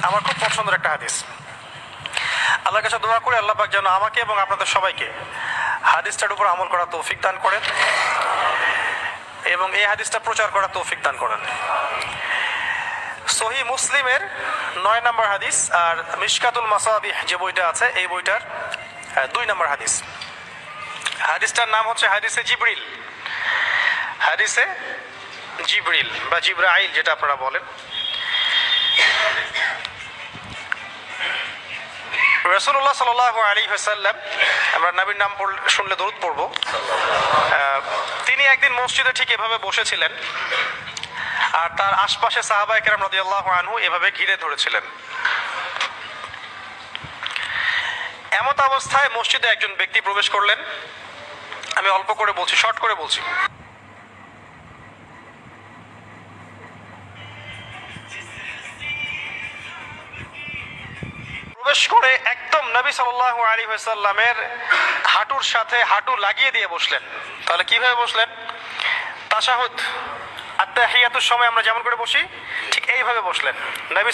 আমার খুব পছন্দের একটা হাদিস। আল্লাহর কাছে দোয়া করে আল্লাহ পাক যেন আমাকে এবং আপনাদের সবাইকে হাদিসটার উপর আমল করার তৌফিক দান করেন এবং এই হাদিসটা প্রচার করার তৌফিক দান করেন। সহিহ মুসলিমের 9 নম্বর হাদিস আর মিশকাতুল মাসাবিহ যে বইটা আছে এই বইটার 2 নম্বর হাদিস। হাদিসটার নাম হচ্ছে হাদিসে জিবরিল, হাদিসে জিবরিল বা জিব্রাইল যেটা আপনারা বলেন। রাসূলুল্লাহ সাল্লাল্লাহু আলাইহি ওয়াসাল্লাম, আমরা নবীর নাম শুনলে দরুদ পড়ব, তিনি একদিন মসজিদে ঠিক এভাবে বসেছিলেন আর তার আশপাশে সাহাবায়ে কেরাম রাদিয়াল্লাহু আনহু এভাবে ঘিরে ধরেছিলেন। এমত অবস্থায় মসজিদে একজন ব্যক্তি প্রবেশ করলেন। আমি অল্প করে বলছি, শর্ট করে বলছি। প্রবেশ করে একদম নবী সাল্লাল্লাহু আলাইহি ওয়াসাল্লামের হাঁটুর সাথে হাঁটু লাগিয়ে দিয়ে বসলেন। তাহলে কিভাবে বসলেন? তাশাহুদ আত্তাহিয়াতুর সময় আমরা যেমন করে বসি ঠিক এইভাবে বসলেন। নবী